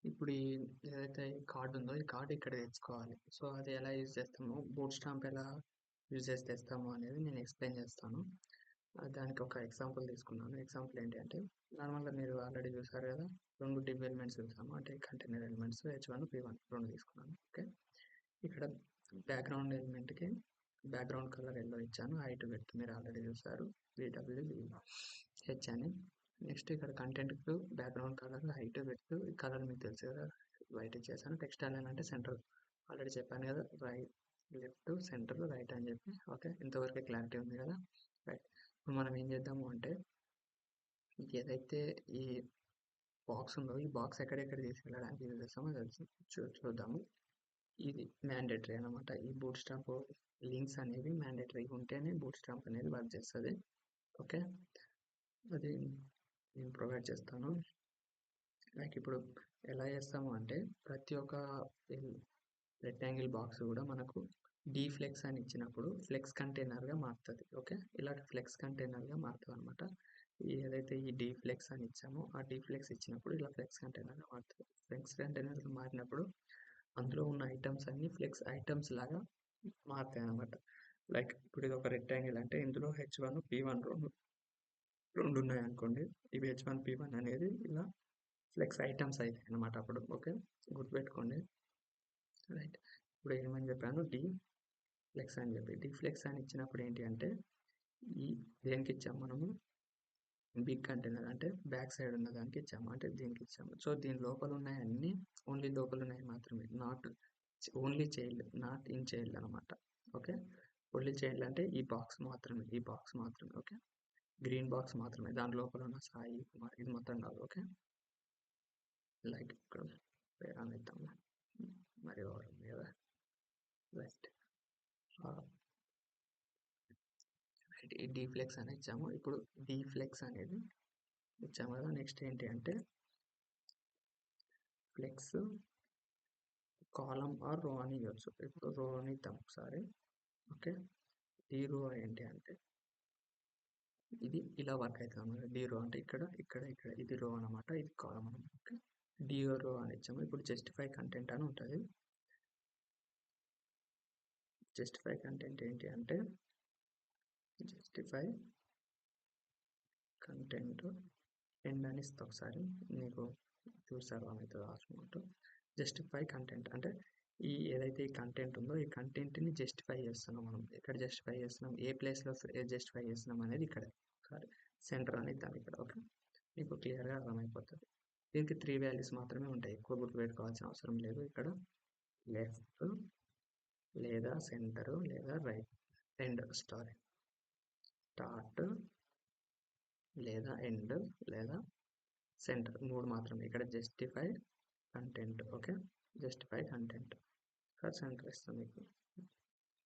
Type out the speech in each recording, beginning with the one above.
ఇప్పుడు ఏదైతే ఈ కార్డ్ ఉందో, ఈ కార్డ్ ఇక్కడ తెచ్చుకోవాలి. సో, అది ఎలా యూజ్ చేస్తామో, బూట్ స్టాంప్ ఎలా యూజ్ చేసి తెస్తామో అనేది నేను ఎక్స్‌ప్లెయిన్ చేస్తాను. దానికి ఒక ఎగ్జాంపుల్ తీసుకున్నాను. ఎగ్జాంపుల్ ఏంటి అంటే, నార్మల్‌గా మీరు ఆల్రెడీ చూసారు కదా! 2 డివ్ ఎలిమెంట్స్ చూసాము. అంటే కంటైనర్ ఎలిమెంట్స్ H1, P1 2 తీసుకున్నాను. ఓకే. ఇక్కడ బ్యాక్‌గ్రౌండ్ ఎలిమెంట్‌కి బ్యాక్‌గ్రౌండ్ కలర్ యెల్లో ఇచ్చాను. హైట్, విడ్త్ మీరు ఆల్రెడీ చూసారు. VW, H అని. నెక్స్ట్ ఇక్కడ కంటెంట్‌కు background colour, height, width colour మీకు తెలుసు కదా! వైట్ ఇచ్చేసాను. టెక్స్ట్ అలైన్ అంటే సెంటర్ ఆల్రెడీ చెప్పాను కదా! లెఫ్ట్, సెంటర్, రైట్ అని చెప్పి. ఓకే. ఇంతవరకే క్లారిటీ ఉంది కదా! రైట్. ఇప్పుడు మనం ఏం చేద్దాము అంటే, ఏదైతే ఈ బాక్స్ ఉందో, ఈ బాక్స్ ఎక్కడెక్కడ తీసుకెళ్ళడానికి యూజ్ చేస్తామో అది చూద్దాము. ఇది మ్యాండేటరీ అనమాట. ఈ బూట్ స్ట్రాప్ లింక్స్ అనేవి మ్యాండేటరీ ఉంటేనే బూట్ స్ట్రాప్ అనేది వర్క్ చేస్తుంది. ఓకే. అది నేను ప్రొవైడ్ చేస్తాను. లైక్ ఇప్పుడు ఎలా చేస్తాము అంటే, ప్రతి ఒక్క రెక్టాంగిల్ బాక్స్ కూడా మనకు ఫ్లెక్స్ అని ఇచ్చినప్పుడు ఫ్లెక్స్ కంటైనర్గా మారుతుంది. ఓకే. ఇలా ఫ్లెక్స్ కంటైనర్గా మారుతుంది అనమాట. ఏదైతే ఈ ఫ్లెక్స్ అని ఇచ్చామో ఆ ఫ్లెక్స్ ఇచ్చినప్పుడు ఇలా ఫ్లెక్స్ కంటైనర్గా మారుతుంది. ఫ్లెక్స్ కంటైనర్గా మారినప్పుడు అందులో ఉన్న ఐటమ్స్ అన్ని ఫ్లెక్స్ ఐటమ్స్ లాగా మారుతాయి అనమాట. లైక్ ఇప్పుడు ఇది ఒక రెక్టాంగిల్ అంటే ఇందులో H1, P1 రెండు ఉన్నాయి అనుకోండి. ఇవి H1, P1 అనేది ఇలా ఫ్లెక్స్ ఐటమ్స్ అవుతాయి అనమాట అప్పుడు. ఓకే. గుర్తుపెట్టుకోండి. రైట్. ఇప్పుడు ఏమని చెప్పాను, ఫ్లెక్స్ అని చెప్పి ఫ్లెక్స్ అని ఇచ్చినప్పుడు ఏంటి అంటే, ఈ దేనికి ఇచ్చాము మనము, బిగ్ కంటైనర్ అంటే బ్యాక్ సైడ్ ఉన్న దానికి ఇచ్చాము, అంటే దీనికి ఇచ్చాము. సో దీని లోపల ఉన్నాయి అన్ని ఓన్లీ లోపల ఉన్నాయి మాత్రమే, not only child, not in child అనమాట. ఓకే. ఓన్లీ చైల్డ్ అంటే ఈ బాక్స్ మాత్రమే, ఈ బాక్స్ మాత్రమే. ఓకే. గ్రీన్ బాక్స్ మాత్రమే, దాని లోపల ఉన్న సాయి కుమార్ ఇది మొత్తం కాదు. ఓకే. లైక్ ఇక్కడ పేరు అని ఇద్దాము, మరి ఎవరు కదా. రైట్. ఈ ఫ్లెక్స్ అని ఇచ్చాము. ఇప్పుడు ఫ్లెక్స్ అనేది ఇచ్చాము కదా. నెక్స్ట్ ఏంటి అంటే, ఫ్లెక్స్ కాలం ఆర్ రో అని ఇవ్వచ్చు. ఇప్పుడు రో అని ఇద్దాం ఒకసారి. ఓకే. రో ఏంటి అంటే, ఇది ఇలా వర్క్ అవుతుంది అన్నమాట. రో అంటే ఇక్కడ ఇక్కడ ఇక్కడ ఇది రో అనమాట, ఇది కాలం అనమాట. ఓకే. రో అని ఇచ్చాము. ఇప్పుడు జస్టిఫై కంటెంట్ అని ఉంటుంది. జస్టిఫై కంటెంట్ ఏంటి అంటే, జస్టిఫై కంటెంట్ ఎండ్ అని ఇస్తా ఒకసారి, మీకు చూసారు అవుతుంది రాసుకుంటూ. జస్టిఫై కంటెంట్ అంటే ఈ ఏదైతే ఈ కంటెంట్ ఉందో ఈ కంటెంట్ని జస్టిఫై చేస్తున్నాం మనం. ఎక్కడ జస్టిఫై చేస్తున్నాం, ఏ ప్లేస్లో జస్టిఫై చేస్తున్నాం అనేది ఇక్కడ సెంటర్ అని ఇద్దాం ఇక్కడ. ఓకే. మీకు క్లియర్గా అర్థమైపోతుంది. దీనికి 3 వాల్యూస్ మాత్రమే ఉంటాయి, ఎక్కువ గుర్తుపెట్టుకోవాల్సిన అవసరం లేదు. ఇక్కడ లెఫ్ట్ లేదా సెంటర్ లేదా రైట్, ఎండ్ స్టార్ట్ లేదా ఎండ్ లేదా సెంటర్, 3 మాత్రమే. ఇక్కడ justify content. Okay. Justify content centre ఇస్తాం మీకు.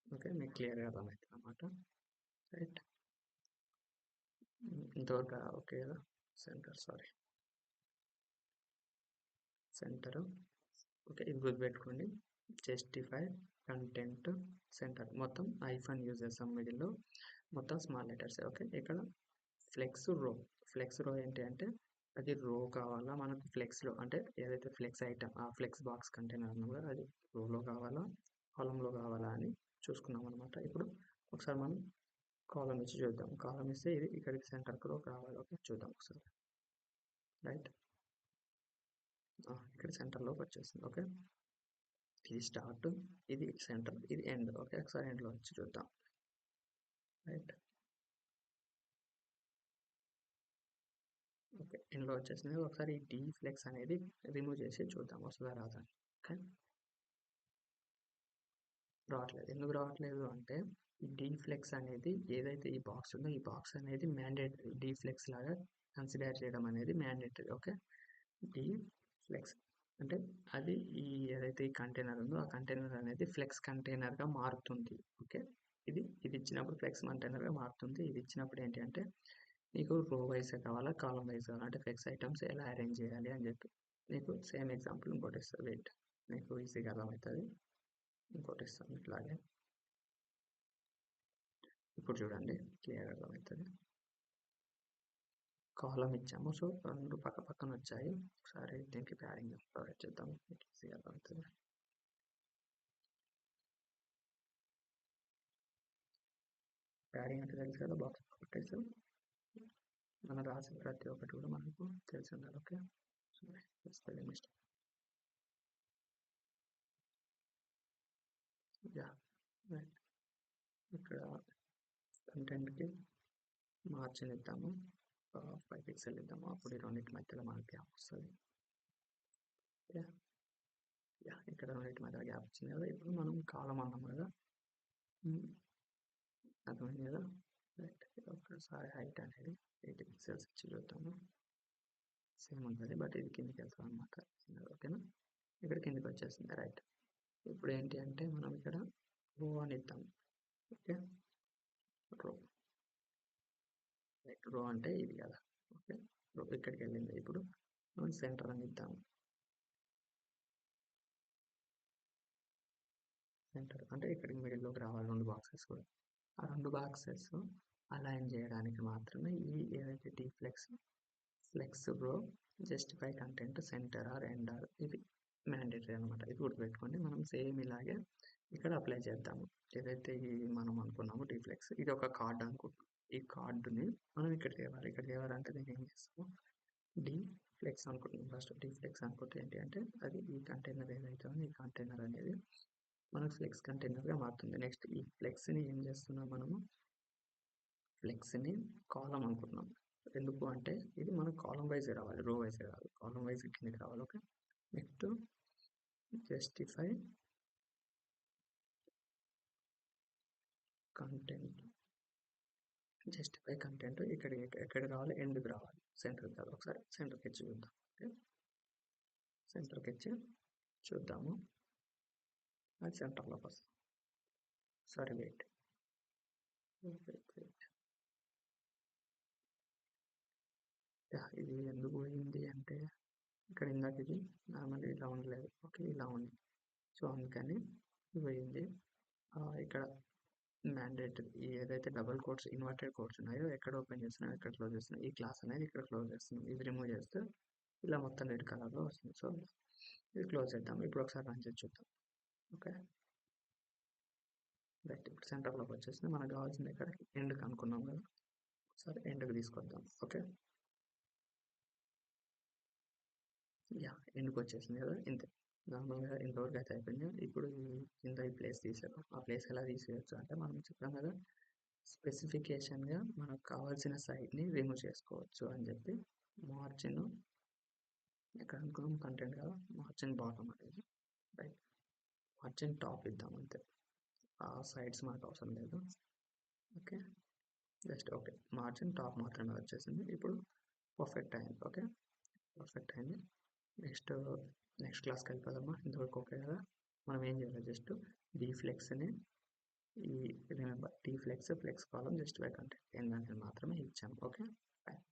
ఓకే. మీకు క్లియర్గా అర్థమవుతుంది అన్నమాట. రైట్. ఇంతవరకు ఓకే కదా. సెంటర్. ఓకే. ఇది గుర్తుపెట్టుకోండి. జస్టిఫై కంటెంట్ సెంటర్ మొత్తం ఐఫన్ యూజ్ చేస్తాం మిడిల్లో, మొత్తం స్మాల్ లెటర్స్. ఓకే. ఇక్కడ ఫ్లెక్స్ రో ఏంటి అంటే, అది రో కావాలా మనకు ఫ్లెక్స్లో, అంటే ఏదైతే ఫ్లెక్స్ ఐటమ్ ఆ ఫ్లెక్స్ బాక్స్ కంటైనర్ కూడా అది రోలో కావాలా కాలంలో కావాలా అని చూసుకున్నాం అనమాట. ఇప్పుడు ఒకసారి మనం కాలం ఇచ్చి చూద్దాం. కాలం ఇస్తే ఇది ఇక్కడికి సెంటర్లో కావాలి. ఓకే. చూద్దాం ఒకసారి. రైట్. ఇక్కడ సెంటర్లోకి వచ్చేసింది. ఓకే. ఇది స్టార్ట్, ఇది సెంటర్, ఇది ఎండ్. ఓకే. ఒకసారి ఎండ్లో వచ్చి చూద్దాం. రైట్. ఓకే. ఎండ్లో వచ్చేసింది. ఒకసారి ఈ ఫ్లెక్స్ అనేది రిమూవ్ చేసి చూద్దాం వస్తుందా రాదా. ఓకే. రావట్లేదు. ఎందుకు రావట్లేదు అంటే, ఈ ఫ్లెక్స్ అనేది ఏదైతే ఈ బాక్స్ ఉందో ఈ బాక్స్ అనేది మ్యాండేటరీ, ఫ్లెక్స్ లాగా కన్సిడర్ చేయడం అనేది మ్యాండేటరీ. ఓకే. ఫ్లెక్స్ అంటే అది ఈ ఏదైతే ఈ కంటైనర్ ఉందో ఆ కంటైనర్ అనేది ఫ్లెక్స్ కంటైనర్గా మారుతుంది. ఓకే. ఇది ఇచ్చినప్పుడు ఫ్లెక్స్ కంటైనర్గా మారుతుంది. ఇది ఇచ్చినప్పుడు ఏంటి అంటే, నీకు రో వైజ్ కావాలా కాలం వైజ్ కావాలా, అంటే ఫ్లెక్స్ ఐటమ్స్ ఎలా అరేంజ్ చేయాలి అని చెప్పి నీకు సేమ్ ఎగ్జాంపుల్ ఇంకోటి ఇస్తుంది. వెయిట్, మీకు ఈజీగా అర్థమవుతుంది. ఇంకోటి ఇస్తాను ఇట్లాగే. ఇప్పుడు చూడండి క్లియర్ అర్థమవుతుంది. కాలం ఇచ్చాము. సో 2 పక్క పక్కన వచ్చాయి. ఒకసారి దీనికి ప్యాడింగ్ ప్రొవైడ్ చేద్దాం. మీకు ఈజీగా అర్థమవుతుంది. ప్యాడింగ్ అంటే తెలుసు కదా, బాక్స్ ప్రాపర్టీస్. మనం రాసిన ప్రతి ఒక్కటి కూడా మనకు తెలిసి ఉండాలి. Okay, spelling mistake. Yeah, right. ఇక్కడ కంటెంట్కి మార్జిన్ ఇద్దాము, 5 పిక్సెల్ ఇద్దాము. అప్పుడు ఈ రెండింటి మధ్యలో మనకి గ్యాప్ వస్తుంది. యా, ఇక్కడ రెండింటి మధ్య గ్యాప్ వచ్చింది కదా. ఇప్పుడు మనం కాలం అన్నాం కదా, అర్థమైంది కదా. రైట్, ఒకసారి హైట్ అనేది 80 పిక్సెల్స్ ఇచ్చి చూద్దాము. సేమ్ ఉంటుంది, బట్ ఇది కిందికి వెళ్తాం అనమాట. ఓకేనా, ఇక్కడ కిందికి వచ్చేసింది. రైట్, ఇప్పుడు ఏంటి అంటే మనం ఇక్కడ రో అని ఇద్దాం. ఓకే, రో. రైట్, రో అంటే ఇది కదా. ఓకే, రో ఇక్కడికి వెళ్ళింది. ఇప్పుడు మనం సెంటర్ అని ఇద్దాం. సెంటర్ అంటే ఇక్కడికి మిడిల్లోకి రావాలి 2 బాక్సెస్ కూడా. ఆ 2 బాక్సెస్ అలైన్ చేయడానికి మాత్రమే ఈ ఏదైతే flex row, justify content, center or end or, ఇది మ్యాండేటరీ అనమాట. ఇది గుర్తుపెట్టుకోండి. మనం సేమ్ ఇలాగే ఇక్కడ అప్లై చేద్దాము. ఏదైతే మనం అనుకున్నామో డిఫ్లెక్స్, ఇది ఒక కార్డ్ అనుకుంటున్నాం. ఈ కార్డుని మనం ఇక్కడ తేవాలి. ఇక్కడ తేవాలంటే దీన్ని ఏం చేస్తాము, డిఫ్లెక్స్ అనుకుంటున్నాం. ఫస్ట్ డిఫ్లెక్స్ అనుకుంటే ఏంటి అంటే అది ఈ కంటైనర్ ఏదైతే ఉందో ఈ కంటైనర్ అనేది మనకు ఫ్లెక్స్ కంటైనర్గా మారుతుంది. నెక్స్ట్ ఈ ఫ్లెక్స్ని ఏం చేస్తున్నాం, మనము ఫ్లెక్స్ని కాలం అనుకుంటున్నాం. ఎందుకు అంటే ఇది మనకు కాలం వైజ్ రావాలి, రో వైజ్ రావాలి. కాలం వైజ్ కిందకి రావాలి. Okay, next justify content. Justify content ఇక్కడ ఎక్కడ రావాలి, ఎండ్కి రావాలి, సెంటర్కి కాదు. ఒకసారి సెంటర్కి ఇచ్చి చూద్దాం. ఓకే, సెంటర్కి ఇచ్చి చూద్దాము. అది సెంటర్లోకి వస్తుంది. Sorry, wait. ఇది ఎందుకు పోయింది అంటే ఇక్కడ ఇందాక ఇది నార్మల్ ఇలా ఉండలేదు. ఓకే, ఇలా ఉంది. సో అందుకని పోయింది. ఇక్కడ మ్యాండేటరీ ఏదైతే డబుల్ కోట్స్, ఇన్వర్టెడ్ కోట్స్ ఉన్నాయో ఎక్కడ ఓపెన్ చేస్తున్నాం, ఎక్కడ క్లోజ్ చేస్తున్నాం, ఈ క్లాస్ అనేది ఇక్కడ క్లోజ్ చేస్తున్నాం. ఇది రిమూవ్ చేస్తే ఇలా మొత్తం రెడ్ కలర్లో వస్తుంది. సో ఇది క్లోజ్ చేద్దాం. ఇప్పుడు ఒకసారి రన్ చేసి చూద్దాం. Okay, right. ఇప్పుడు సెంటర్లోకి వచ్చేసింది. మనకు కావాల్సింది ఇక్కడ ఎండ్కి అనుకున్నాం కదా, ఒకసారి ఎండ్కి తీసుకొద్దాం. ఓకే, యా, ఎండ్కి వచ్చేసింది కదా. ఇంతే, నార్మల్గా ఇంతవరకు అయితే అయిపోయింది. ఇప్పుడు కింద ఈ ప్లేస్ తీసేద్దాం. ఆ ప్లేస్ ఎలా తీసేయచ్చు అంటే మనం చెప్పాం కదా, స్పెసిఫికేషన్గా మనకు కావాల్సిన సైడ్ని రిమూవ్ చేసుకోవచ్చు అని చెప్పి మార్జిన్ ఎక్కడ అనుకున్నాం, కంటెంట్ కదా, మార్జిన్ బాటమ్ అనేది. రైట్, మార్జిన్ టాప్ ఇద్దాం అంతే. ఆ సైడ్స్ మనకు అవసరం లేదు. Okay, just okay, margin top మాత్రమే వచ్చేసింది. ఇప్పుడు పర్ఫెక్ట్ అయింది. ఓకే, పర్ఫెక్ట్ అయింది. నెక్స్ట్ క్లాస్కి వెళ్ళిపోదామా. ఇంతవరకు ఓకే కదా. మనం ఏం చేయాలి, జస్ట్ డిఫ్లెక్స్ని ఈ remember d flex flex column justify content ఏంటంటే మాత్రమే ఇచ్చాము. Okay, fine.